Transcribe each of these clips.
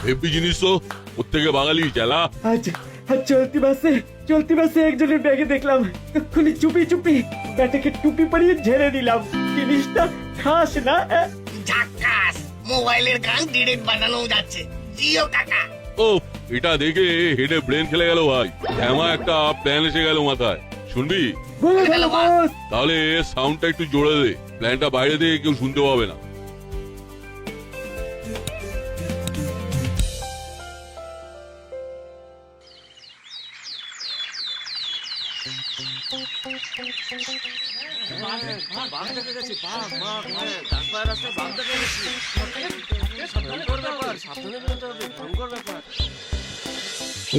Heavy জিনিস তো প্রত্যেকে বাঙালি চালা। আচ্ছা, চলতি বাসে একজনের ব্যাগে দেখলাম, এক্ষুনি চুপি চুপি ব্যাটাকে টুপি পরিয়ে ঝেড়ে দিলাম। জিনিসটা খাস না? ঝাক্কাস, মোবাইলের গান ডিরেক্ট বানানো যাচ্ছে। জিও কাকা। ও এটা দেখে হেডে ব্রেন খেলে গেল ভাই। এমন একটা প্ল্যান এসে গেল মাথায়, শুনবি? বলে গেল বস। তাহলে সাউন্ডটা একটু জোরে দে, প্ল্যানটা বাইরে দিয়ে কেউ শুনতে পাবে না।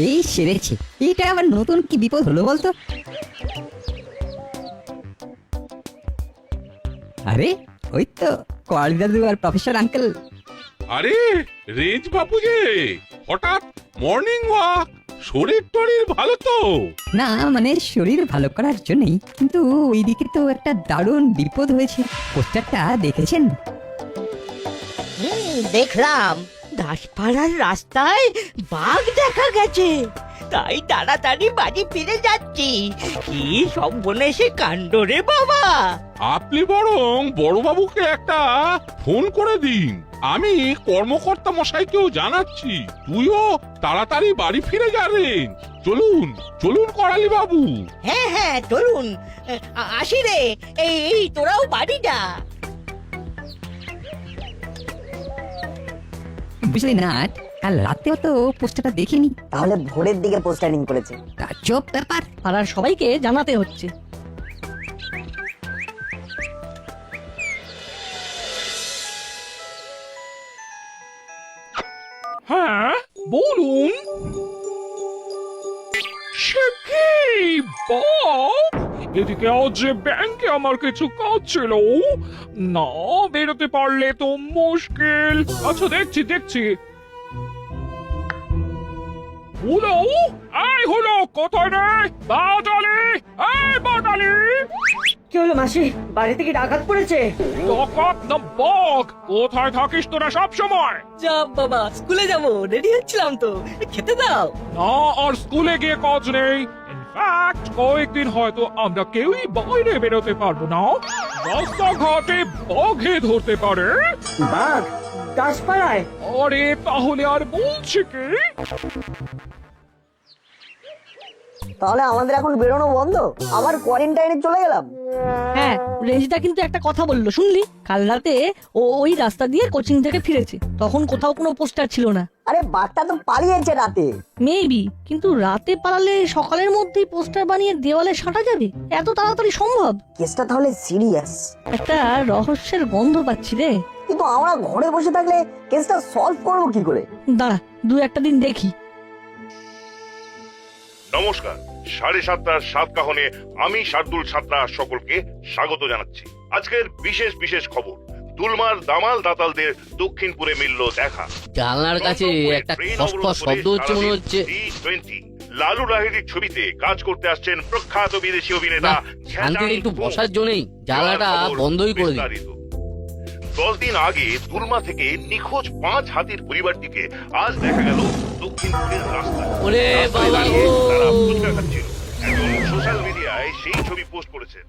এই সেরেছে, এটা আবার নতুন কি বিপদ হলো বলতো? আরে ওই তো কোয়ালি দাদু আর প্রফেসর আঙ্কেল। আরে রেঞ্জ বাপু যে হঠাৎ মর্নিং ওয়াক, শরীর টরীর ভালো তো? না মানে শরীর ভালো করার জন্যই, কিন্তু ওইদিকে তো একটা দারুণ বিপদ হয়েছে। পোস্টারটা দেখেছেন? দেখলাম দাসপাড়ার রাস্তায় বাঘ দেখা গেছে, তাই তাড়াতাড়ি বাড়ি ফিরে যাচ্ছি। কি সর্বনেশে কাণ্ড রে বাবা! আপনি বরং বড়বাবুকে একটা ফোন করে দিন, আমি কর্মকর্তা মশাইকেও জানাচ্ছি। তুইও তাড়াতাড়ি বাড়ি ফিরে যাবেন। চলুন চলুন করালি বাবু। হ্যাঁ হ্যাঁ চলুন, আসি রে। এই তোরাও বাড়ি যা। বুঝলি না, কাল রাতেও তো পোস্টারটা দেখিনি। তাহলে ভোরের দিকে পোস্টারিং করেছে। তাজ্জব ব্যাপার। পাড়ার সবাইকে জানাতে হচ্ছে। হ্যাঁ বলুন। সে কি বাপ, এদিকে আজ যে ব্যাংকে আমার কিছু কাজ ছিল, না বেরোতে পারলে তো মুশকিল। আচ্ছা দেখছি। হলো এই হলো, কোথায় রে বাটালি? এই বাটালি! কি হলো মাসি, বাড়িতে কি ডাকাত পড়েছে? ডাকাত না বাঘ? কোথায় থাকিস তোরা সব সময়? যা বাবা, স্কুলে যাব, রেডি হচ্ছিলাম তো। খেতে দাও। না আর স্কুলে গিয়ে কাজ নেই। ইনফ্যাক্ট কয়েকদিন হয়তো আমরা কেউই বাইরে বেরোতে পারবো না। রাস্তাঘাটে বাঘে ধরতে পারে। বাঘ দাসপাড়ায়? আরে তাহলে আর বলছি কি? তাহলে আমাদের এখন বেরোনো বন্ধ, আবার কোয়ারেন্টাইনে চলে গেলাম। হ্যাঁ, রেঞ্জটা কিন্তু একটা কথা বললো, শুনলি? কাল রাতে ও ওই রাস্তা দিয়ে কোচিং থেকে ফিরেছে, তখন কোথাও কোনো পোস্টার ছিল না। আরে বাঘটা তো পালিয়েছে রাতে। মেবি, কিন্তু রাতে পালালে সকালের মধ্যেই পোস্টার বানিয়ে দেওয়ালে সাঁটা যাবে? এত তাড়াতাড়ি সম্ভব? কেসটা তাহলে সিরিয়াস। একটা রহস্যের গন্ধ পাচ্ছি রে। কিন্তু আমরা ঘরে বসে থাকলে কেসটা সলভ করবো কি করে? দাঁড়া, দু একটা দিন দেখি। নমস্কার, 7:30টার সাতকাহনে আমি শার্দুল সাঁতরা সকলকে স্বাগত জানাচ্ছি। আজকের বিশেষ খবর, দুলমার দামাল দাতালদের দক্ষিণপুরে মিলল দেখা। জানলার কাছে একটা খসখস শব্দ হচ্ছে মনে হচ্ছে। লালু লাহিড়ির ছবিতে কাজ করতে আসছেন প্রখ্যাত বিদেশি অভিনেতা। শান্তির একটু বসার জন্যই জানলাটা বন্ধই করে দিই। 10 দিন আগে দুলমা থেকে নিখোঁজ 5 হাতির পরিবারটিকে আজ দেখা গেল দক্ষিণপুরের রাস্তায়। ওরে বাবা গো! তারা ফুচকা খাচ্ছিল। একজন সোশ্যাল মিডিয়ায় সেই ছবি পোস্ট করেছেন।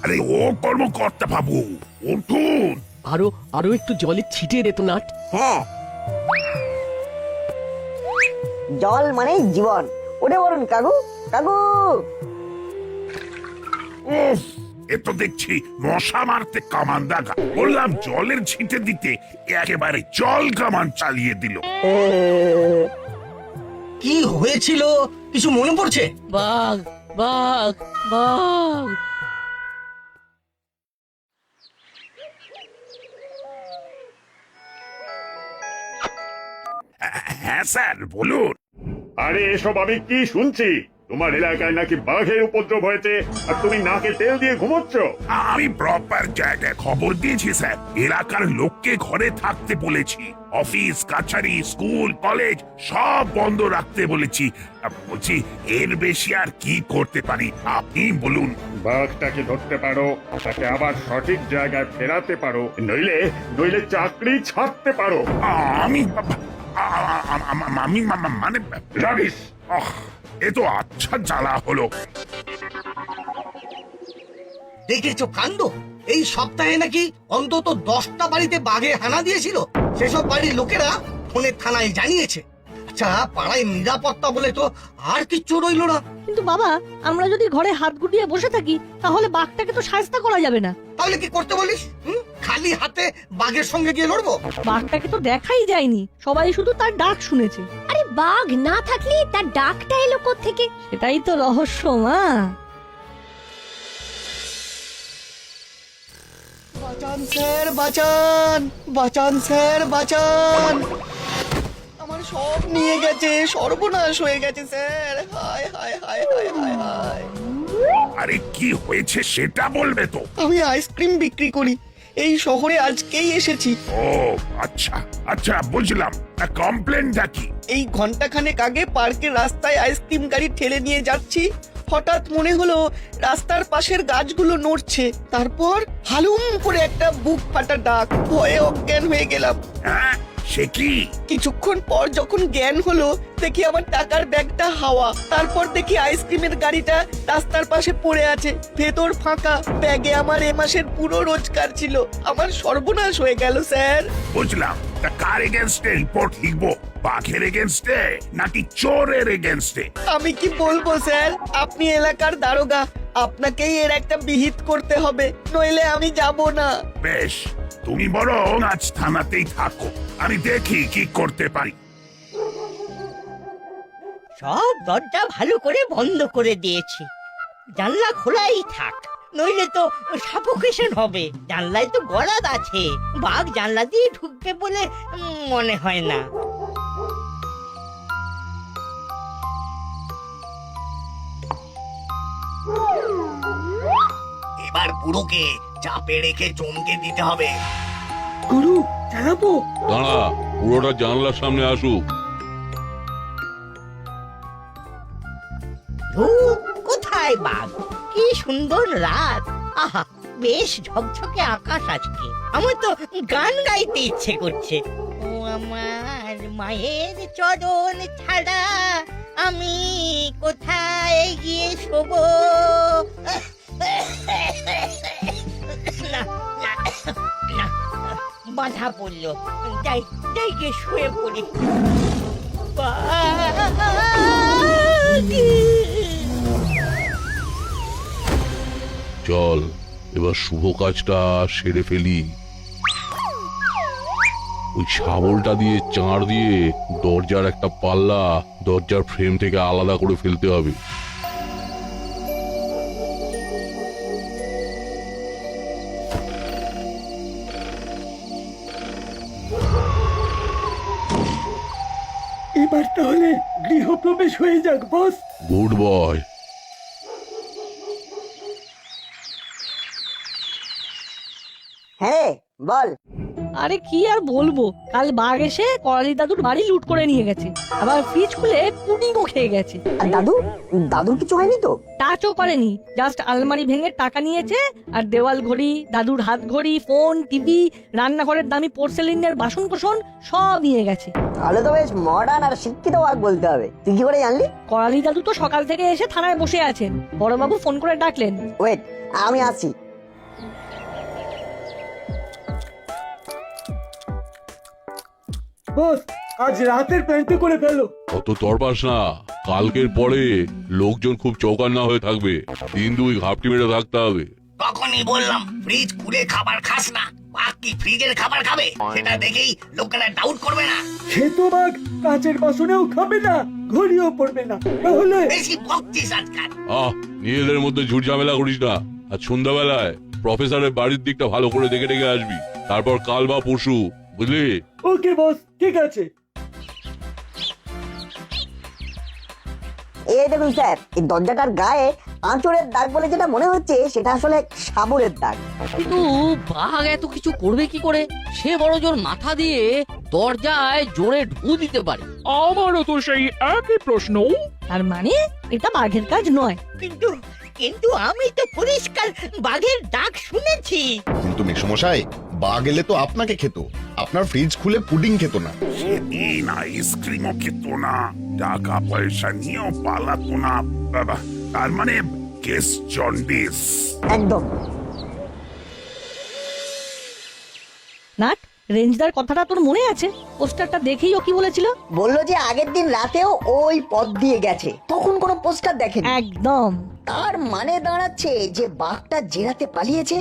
আরে ও কর্মকর্তা বাবু, উঠুন। আরো একটু জলে ছিটিয়ে দে তো নাট। হ্যাঁ, জল মানেই জীবন। ওরে বলুন কাকু, কাকু। এ তো দেখছি মশা মারতে কামান দাগা। বললাম জলের ছিটে দিতে, একেবারে জল কামান চালিয়ে দিল। কি হয়েছিল কিছু মনে পড়ছে? বাঘ বাঘ বাঘ! হ্যাঁ স্যার বলুন। আরে এসব আমি কি শুনছি? তোমার এলাকায় নাকি বাঘের উপদ্রব হয়েছে আর তুমি নাকে তেল দিয়ে ঘুমোচ্ছ। আমি প্রপার জায়গায় খবর দিয়েছি স্যার, এলাকার লোককে ঘরে থাকতে বলেছি, অফিস কাছারি স্কুল কলেজ সব বন্ধ রাখতে বলেছি। বলছি এর বেশি আর কি করতে পারি আপনি বলুন। বাঘটাকে ধরতে পারো, তাকে আবার সঠিক জায়গায় ফেরাতে পারো, নইলে নইলে চাকরি ছাড়তে পারো। আমি আমি মানে রাবিশ! এ তো আচ্ছা জ্বালা হলো। দেখেছো কাণ্ড, এই সপ্তাহে নাকি অন্তত 10টা বাড়িতে বাঘে হানা দিয়েছিল। সেসব বাড়ির লোকেরা ফোনে থানায় জানিয়েছে। আচ্ছা, পাড়ায় নিরাপত্তা বলে তো আর কিচ্ছু রইলো না। কিন্তু বাবা, আমরা যদি ঘরে হাত গুটিয়ে বসে থাকি তাহলে বাঘটাকে তো শায়েস্তা করা যাবে না। তাহলে কি করতে বলিস? খালি হাতে বাঘের সঙ্গে গিয়ে লড়বো? বাঘটাকে তো দেখাই যায়নি, সবাই শুধু তার ডাক শুনেছে। আরে বাঘ না থাকলে তার ডাকটা এলো কোত্থেকে? সেটাই তো রহস্য, মা। বাঁচান স্যার, বাঁচান! বাঁচান স্যার, বাঁচান! আমার সব নিয়ে গেছে, সর্বনাশ হয়ে গেছে স্যার। হায় হায় হায় হায় হায় হায়! আরে কি হয়েছে সেটা বলবে তো। আমি আইসক্রিম বিক্রি করি, এই শহরে আজকেই এসেছি। ও আচ্ছা আচ্ছা, বুঝলাম। কমপ্লেনটা কি? এই ঘন্টাখানেক আগে পার্কের রাস্তায় আইসক্রিম গাড়ি ঠেলে নিয়ে যাচ্ছি, হঠাৎ মনে হলো রাস্তার পাশের গাছগুলো নড়ছে। তারপর হালুম করে একটা বুক ফাটা ডাক, ভয়ে অজ্ঞান হয়ে গেলাম। হ্যাঁ, সে কি? কিছুক্ষণ পর যখন জ্ঞান হলো, দেখি আমার টাকার ব্যাগটা হাওয়া। তারপর দেখি আইসক্রিমের গাড়িটা রাস্তার পাশে পড়ে আছে, ভেতর ফাঁকা। ব্যাগে আমার এ মাসের পুরো রোজগার ছিল। আমার সর্বনাশ হয়ে গেল স্যার। বুঝলাম। তা কার এগেনস্টে রিপোর্ট লিখবো? বাঘের এগেনস্টে নাকি চোরের এগেনস্টে? আমি কি বলবো স্যার, আপনি এলাকার দারোগা, আপনাকেই এর একটা বিহিত করতে হবে, নইলে আমি যাব না। বেশ, তুমি বরং আজ থানাতেই থাকো, আমি দেখি কি করতে পারি। সব দরজা ভালো করে বন্ধ করে দিয়েছি, জানলা খোলাই থাক, নইলে তো সাফোকেশন হবে। জানলায় তো গরাদ আছে, বাঘ জানলা দিয়ে ঢুকবে বলে মনে হয় না। এবার পুরোকে চাপে রেখে চমকে দিতে হবে। গুরু, চালাবো? দাঁড়া, পুরোটা জানলার সামনে আসুক। ধুর, কোথায় বাঘ? কি সুন্দর রাত! আহা, বেশ ঝকঝকে আকাশ আজকে। আমার তো গান গাইতে ইচ্ছে করছে। ও আমার মায়ের চরণ ছাড়া আমি কোথায় গিয়ে শোবো? না না না, বাধা পড়লো। যাই যাই গিয়ে শুয়ে পড়ি। চল, এবার শুভ কাজটা সেরে ফেলি। ওই শাবলটা দিয়ে চাঁড় দিয়ে দরজার একটা পাল্লা দরজার ফ্রেম থেকে আলাদা করে ফেলতে হবে। এবার তাহলে গৃহপ্রবেশ হয়ে যাক বস। Good boy. হ্যাঁ বল। আরে কি আর বলবো, কাল বাঘ এসে করালি দাদুর বাড়ি লুট করে নিয়ে গেছে, আবার ফ্রিজ খুলে পুডিংও খেয়ে গেছে। আর দাদুর কিছু হয়নি তো? টাচও করেনি, জাস্ট আলমারি ভেঙে টাকা নিয়েছে, আর দেওয়াল ঘড়ি, দাদুর হাত ঘড়ি, ফোন, টিভি, রান্নাঘরের দামি পোর্সেলিনের বাসন কোসন সব নিয়ে গেছে। তাহলে তো বেশ মডার্ন আর শিক্ষিত বাঘ বলতে হবে। তুই কি করে জানলি? করালি দাদু তো সকাল থেকে এসে থানায় বসে আছেন, বড়বাবু ফোন করে ডাকলেন। ওয়েট, আমি আসি। বস, আজ রাতের প্ল্যানটা করে ফেলো। অত তরপাস না, কালকের পরে লোকজন খুব চৌকান্না হয়ে থাকবে। দিন দুই ঘাপটি মেরে থাকতে হবে। তখনই বললাম ফ্রিজ খুলে খাবার খাস না। বাঘ কি ফ্রিজের খাবার খাবে? সেটা দেখেই লোকেরা ডাউট করবে না। সে তো বাঘ কাচের বাসনেও খাবে না, ঘড়িও পড়বে না। তাহলে বেশি বকছিস আজকাল। নিজেদের মধ্যে ঝুট ঝামেলা করিস না। আর সন্ধ্যাবেলায় প্রফেসরের বাড়ির দিকটা ভালো করে দেখে দেখে আসবি। তারপর কাল বা পরশু, বুঝলি? ওকে বস, ঠিক আছে। এই দেখুন স্যার, এই দরজাটার গায়ে আঁচড়ের দাগ বলে যেটা মনে হচ্ছে সেটা আসলে সাবুরের দাগ। কিন্তু বাঘ এত কিছু করবে কি করে? সে বড় জোর মাথা দিয়ে দরজায় জোরে ঢু দিতে পারে। আমারও তো সেই একই প্রশ্ন। তার মানে এটা বাঘের কাজ নয়। কিন্তু কিন্তু আমি তো পরিষ্কার বাঘের ডাক শুনেছি। কিন্তু মেসমশাই, বাঘ এলে তো আপনাকে খেত, আপনার ফ্রিজ খুলে পুডিং খেত না। সেদিন আইসক্রিমও খেত না, টাকা পয়সা নিয়েও পালাতো না। বাবা, তার মানে কেস জন্ডিস। একদম। নাট, রেঞ্জদার কথাটা তোর মনে আছে? পোস্টারটা দেখেই ও কি বলেছিল? বললো যে আগের দিন রাতেও ওই পথ দিয়ে গেছে, তখন কোনো পোস্টার দেখেনি। একদম। তার মানে দাঁড়াচ্ছে যে বাঘটা যে রাতে পালিয়েছে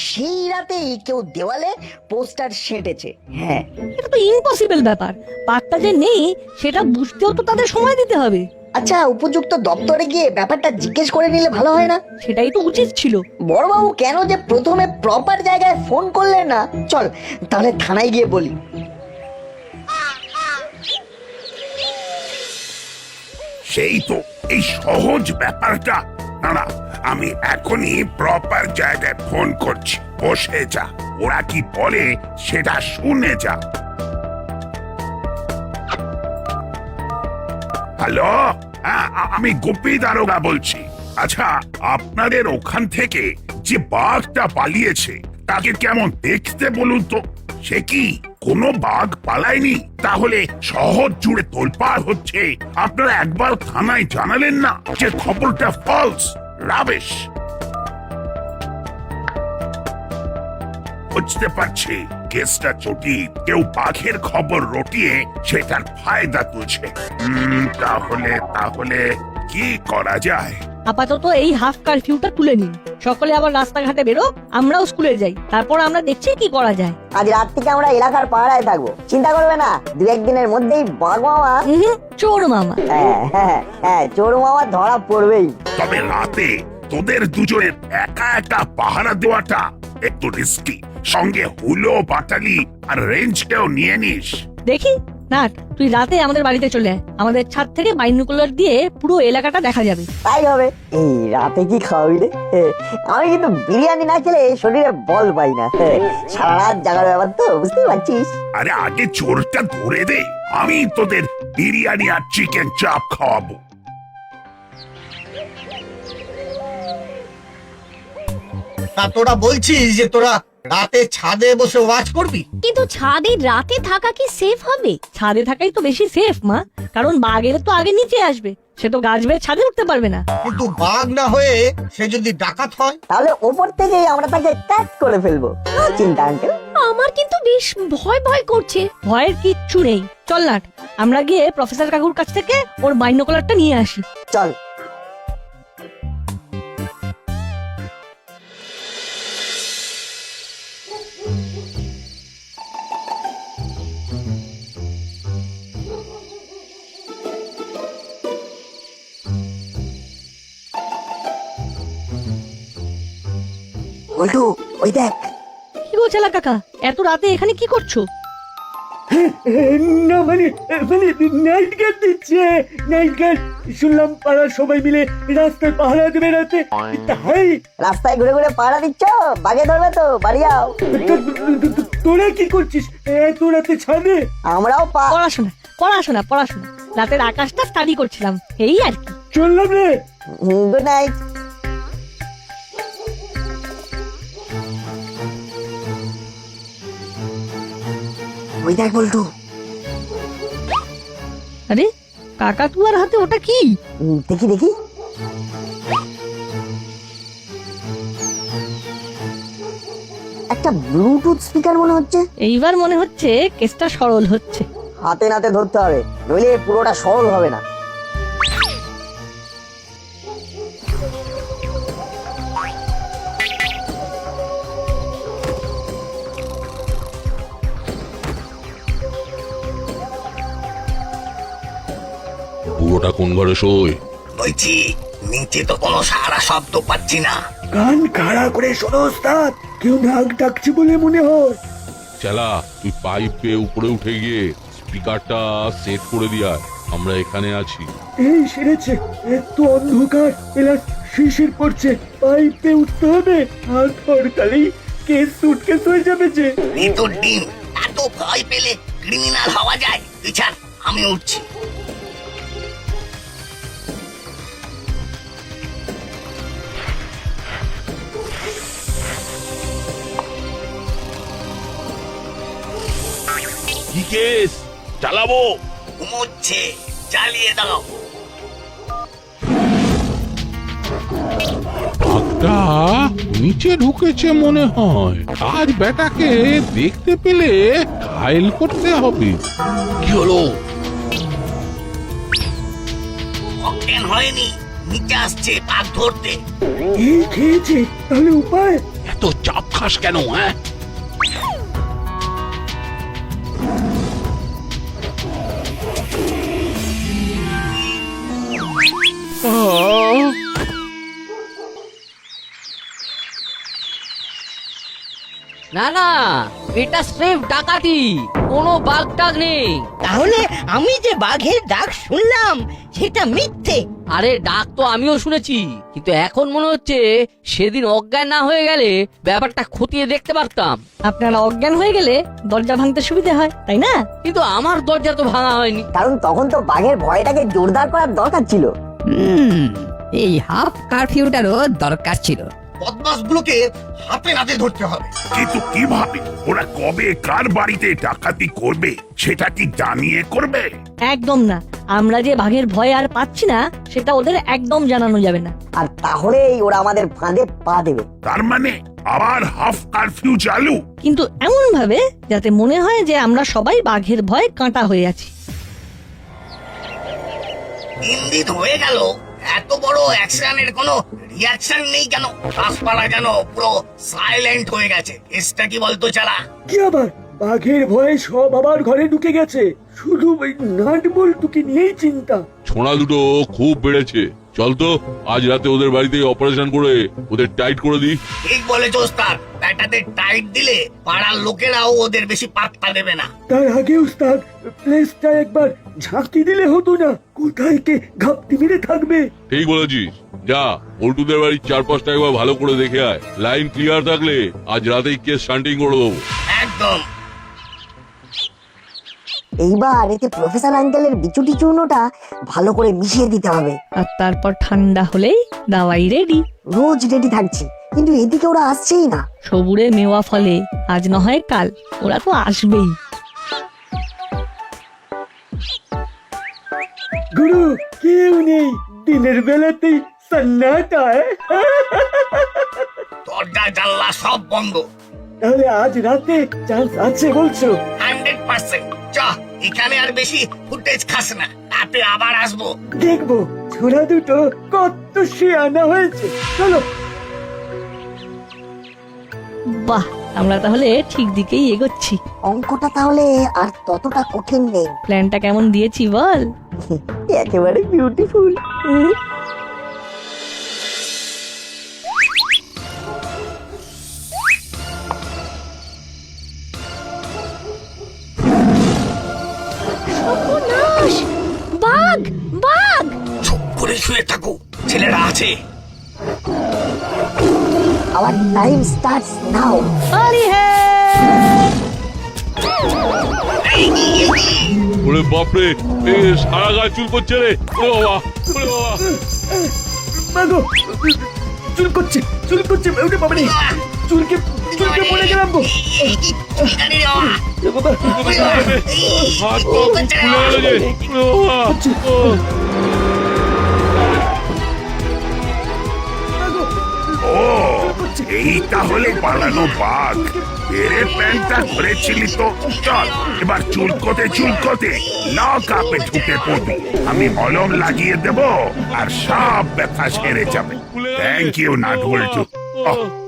সেই রাতেই কেউ দেওয়ালে পোস্টার সেঁটেছে। হ্যাঁ, এটা তো ইম্পসিবল ব্যাপার। বাঘটা যে নেই সেটা বুঝতেও তো তাদের সময় দিতে হবে। আচ্ছা, উপযুক্ত দপ্তরে গিয়ে ব্যাপারটা জিজ্ঞেস করে নিলে ভালো হয় না? সেটাই তো উচিত ছিল। বড়বাবু কেন যে প্রথমে প্রপার জায়গায় ফোন করলেন না? চল তাহলে থানায় গিয়ে বলি। সেই তো, এই সহজ ব্যাপারটা। না না, আমি এখনই প্রপার জায়গায় ফোন করছি। বসে যা, ওরা কি বলে সেটা শুনে যা। হ্যালো, হ্যাঁ, আমি গোপী দারোগা বলছি। আচ্ছা, আপনাদের ওখান থেকে যে বাঘটা পালিয়েছে তাকে কেমন দেখতে বলুন তো? সে কি কোনো বাঘ পালায়নি? তাহলে শহর জুড়ে তোলপাড় হচ্ছে, আপনারা একবার থানায় জানালেন না যে খবরটা ফলস, রাবিশ। বুঝতে পারছি কেসটা জটিল, কেউ বাঘের খবর রটিয়ে সেটার ফায়দা তুলছে। তাহলে তাহলে কি করা যায়? আপাতত এই হাফ কারফিউটা তুলে নিন, সকলে আবার রাস্তাঘাটে বেরো, আমরাও স্কুলে যাই, তারপর আমরা দেখছি কি করা যায়। আজ রাত থেকে আমরা এলাকার পাহারায় থাকবো, চিন্তা করবে না। দু একদিনের মধ্যেই বাঘ মামা, চোর মামা, হ্যাঁ চোর মামা ধরা পড়বেই। তবে রাতে তোদের দুজনের একা একা পাহারা দেওয়াটা একটু রিস্কি। সঙ্গে হুলো, বাটালি আর রেঞ্জকেও নিয়ে নিস। দেখি নাট, তুই রাতে আমাদের বাড়িতে চলে আয়, আমাদের ছাদ থেকে বাইনোকুলার দিয়ে পুরো এলাকাটা দেখা যাবে। তাই হবে। এই রাতে কি খাওয়াবি রে? আমি কিন্তু বিরিয়ানি না খেলে শরীরে বল পাই না। সারা রাত জাগার ব্যাপার তো, বুঝতে পারছিস। আরে আগে চোরটা ধরে দে, আমি তোদের বিরিয়ানি আর চিকেন চাপ খাওয়াবো। তা তোরা বলছিস যে তোরা রাতে ছাদে বসে ওয়াচ করবি? কিন্তু ছাদে রাতে থাকা কি সেফ হবে? ছাদে থাকাই তো বেশি সেফ মা, কারণ বাঘ এলে তো আগে নিচে আসবে, সে তো গাছ বেয়ে ছাদে উঠতে পারবে না। কিন্তু বাঘ না হয়ে সে যদি ডাকাত হয়, তাহলে ওপর থেকেই আমরা তাকে ক্যাচ করে ফেলবো। চিন্তা আঙ্কেল। আমার কিন্তু বেশ ভয় ভয় করছে। ভয়ের কিচ্ছু নেই, চল নাট, আমরা গিয়ে প্রফেসর কাকুর কাছ থেকে ওর বাইনোকুলারটা নিয়ে আসি। চল। বল্টু, ওই দেখ। কি গো চেলা কাকা, এত রাতে এখানে কি করছো? না মানে নাইট গার্ড দিচ্ছে, নাইট গার্ড। শুনলাম পাড়ার সবাই মিলে রাস্তায় পাহারা দেবে রাতে, তাই রাস্তায় ঘুরে ঘুরে পাহারা দিচ্ছ? বাগে ধরবে তো, বাড়ি যাও। তোরা কি করছিস এত রাতে ছাদে? আমরাও পড়াশোনা পড়াশোনা পড়াশোনা, রাতের আকাশটা স্টাডি করছিলাম, এই আর কি। চললাম রে। Good night. ওই দেখ বল্টু। আরে কাকাতুয়ার হাতে ওটা কি? দেখি দেখি। একটা ব্লুটুথ স্পিকার মনে হচ্ছে। এইবার মনে হচ্ছে কেসটা সরল হচ্ছে। হাতে নাতে ধরতে হবে, নইলে পুরোটা সরল হবে না। পুরোটা কোন ঘরে শোয়? বলছি নিচে তো কোনো সারা শব্দ পাচ্ছি না। কান খাড়া করে শোনো ওস্তাদ, কেউ নাক ডাকছে বলে মনে হয়। চেলা, তুই পাইপ পেয়ে উপরে উঠে গিয়ে স্পিকারটা সেট করে দিয়া, আমরা এখানে আছি। এই সেরেছে, এত অন্ধকার, এলাচ শিশির পড়ছে, পাইপে উঠতে হবে, আর ধরকালি কেস সুটকেস হয়ে যাবে যে। তোর ডিম এত ভয় পেলে ক্রিমিনাল হওয়া যায়? তুই ছাড়, আমি উঠছি। কি কেস চালাবো? ঘুমোচ্ছে, চালিয়ে দাও। বাঘটা নিচে ঢুকেছে মনে হয়। আজ বেটাকে দেখতে পেলে ঘায়েল করতে হবে। কি হলো? অজ্ঞান হয়নি, নিচে আসছে বাঘ ধরতে। এই খেয়েছে, তাহলে উপায়? এত চাপ খাস কেন? হ্যাঁ, না না, এটা স্রেফ ডাকাতি, কোনো বাঘ টাগ নেই। তাহলে আমি যে বাঘের ডাক শুনলাম সেটা মিথ্যে? আরে ডাক তো আমিও শুনেছি, কিন্তু এখন মনে হচ্ছে সেদিন অজ্ঞান না হয়ে গেলে ব্যাপারটা খতিয়ে দেখতে পারতাম। আপনারা অজ্ঞান হয়ে গেলে দরজা ভাঙতে সুবিধা হয়, তাই না? কিন্তু আমার দরজা তো ভাঙা হয়নি। কারণ তখন তো বাঘের ভয়টাকে জোরদার করার দরকার ছিল। এই হাফ কারফিউটারও দরকার ছিল। বদমাশগুলোকে হাতে নাতে ধরতে হবে। কিন্তু কিভাবে? ওরা কবে কার বাড়িতে ডাকাতি করবে সেটা কি জানিয়ে করবে? একদম না, আমরা যে বাঘের ভয় আর পাচ্ছি না সেটা ওদের একদম জানানো যাবে না। আর তাহলেই ওরা আমাদের ফাঁদে পা দেবে। তার মানে আবার হাফ কারফিউ চালু? কিন্তু এমন ভাবে যাতে মনে হয় যে আমরা সবাই বাঘের ভয়ে কাঁটা হয়ে আছি। 3 দিন হয়ে গেল, এত বড় অ্যাকশনের কোনো রিয়াকশন নেই কেন? গাছপালা যেন পুরো সাইলেন্ট হয়ে গেছে। এসটা কি বলতো চালা? কি আবার? বাঘের ভয়ে সব আবার ঘরে ঢুকে গেছে, শুধু ওই নাট বল্টুকে নিয়েই চিন্তা। ছোঁড়া দুটো খুব বেড়েছে। চল তো আজ রাতে ওদের বাড়িতে অপারেশন করে ওদের টাইট করে দিই। ঠিক বলেছ ওস্তাদ, ব্যাটাতে টাইট দিলে পাড়ার লোকেরাও ওদের বেশি পাত্তা দেবে না। তার আগে উস্তাদ, প্লেসটা একবার ঝাঁকি দিলে হতো না? কোথায় কে ঘাপটি মেরে থাকবে? ঠিক বলেছিস, যা পল্টুদের বাড়ির চারপাশটা একবার ভালো করে দেখে আয়। লাইন ক্লিয়ার থাকলে আজ রাতেই কেস শান্টিং করে দেবো। একদম। এইবার এতে প্রফেসর আঙ্কেলের বিচুটি চূর্ণটা ভালো করে মিশিয়ে দিতে হবে। আর তারপর ঠান্ডা হলেই দাওয়াই রেডি। রোজ রেডি থাকছি, কিন্তু এদিকে ওরা আসছেই না। সবুরে মেওয়া ফলে, আজ না হয় কাল ওরা তো আসবেই। গুরু, কেউ নেই, দিনের বেলাতেই সন্নাটা। দরজা জানলা সব বন্ধ। তাহলে আজ রাতে চান্স আছে বলছো? 100%। চা, এখানে আর বেশি ফুটেজ খাস না, রাতে আবার আসবো। দেখবো ছোড়া দুটো কত শিয়ানা হয়েছে। চলো। বাহ, আমরা তাহলে ঠিক দিকেই এগোচ্ছি। অঙ্কটা তাহলে আর ততটা কঠিন নেই। প্ল্যানটা কেমন দিয়েছি বল? একেবারে বিউটিফুল। সর্বনাশ! বাঘ! বাঘ! চুপ করে শুয়ে থাকো, ছেলেরা আছে। Our time starts now. আরে ওরে বাপরে, এ সারা গায়ে চুল করছে রে। ওরে বাবা, ওরে বাবা। মাগো, চুল করছে, চুল করছে, ওরে বাবা রে, চুলকে পড়ে গেলাম গো। বাবা, হাত পা খুলে গেল যে। ওরে বাবা। ও, এই তাহলে পালানো বাঘ। এরে প্যান্টটা ধরেছিলি তো। চল এবার চুলকোতে না কাপে ঢুকে পড়বি। আমি মলম লাগিয়ে দেব আর সব ব্যথা সেরে যাবে। থ্যাংক ইউ নাট বল্টু।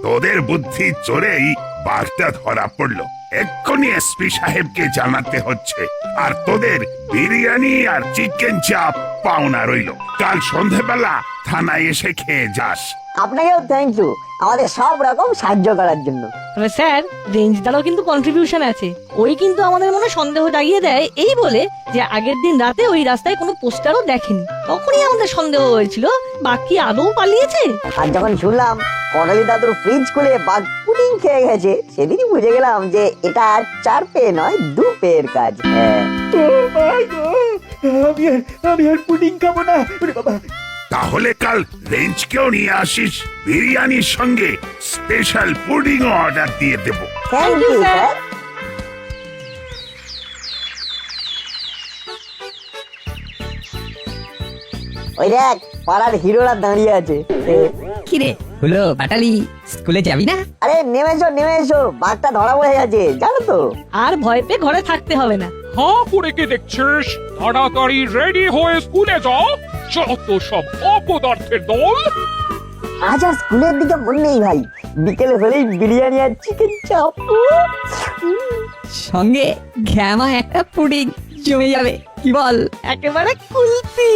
তোদের বুদ্ধি চোরেই বাঘটা ধরা পড়লো। এক্ষুনি এসপি সাহেবকে জানাতে হচ্ছে। আর তোদের বিরিয়ানি আর চিকেন চাপ পাওনা রইল। কাল সন্ধেবেলা থানায় এসে খেয়ে যাস। আপনাকেও থ্যাংক ইউ আমাদের সব রকম সাহায্য করার জন্য। তবে স্যার রেঞ্জদারও কিন্তু কন্ট্রিবিউশন আছে। ওই কিন্তু আমাদের মনে সন্দেহ জাগিয়ে দেয় এই বলে যে আগের দিন রাতে ওই রাস্তায় কোনো পোস্টারও দেখেনি। তখনই আমাদের সন্দেহ হয়েছিল বাকি আদৌ পালিয়েছে। আর যখন শুনলাম কটালি দাদুর ফ্রিজ খুলে বাঘ পুডিং খেয়ে গেছে, সেদিনই বুঝে গেলাম যে এটা আর 4 পেয়ে নয় 2 পেয়ের কাজ। হ্যাঁ। ও মা গো, আমি আর পুডিং খাবো না। ওরে বাবা, তাহলে কাল রেঞ্জকেও নিয়ে আসিস, বিরিয়ানির সঙ্গে স্পেশাল পুডিং অর্ডার দিয়ে দেব। Thank you sir. ওই দেখ পাড়ার হিরোরা দাঁড়িয়ে আছে। কিরে হলো বাটালি, স্কুলে যাবি না? আরে নেমে এসো, বাঘটা ধরা পড়ে গেছে জানো তো। আর ভয় পেয়ে ঘরে থাকতে হবে না। হাঁ করে কে দেখছিস? তাড়াতাড়ি রেডি হয়ে স্কুলে যাও। যত সব অপদার্থের দল। আজ আর স্কুলের দিকে মন নেই ভাই, বিকেল হলেই বিরিয়ানি আর চিকেন চাপ, সঙ্গে ঘ্যামা একটা পুডিং জমে যাবে, কি বল? একেবারে কুলপি।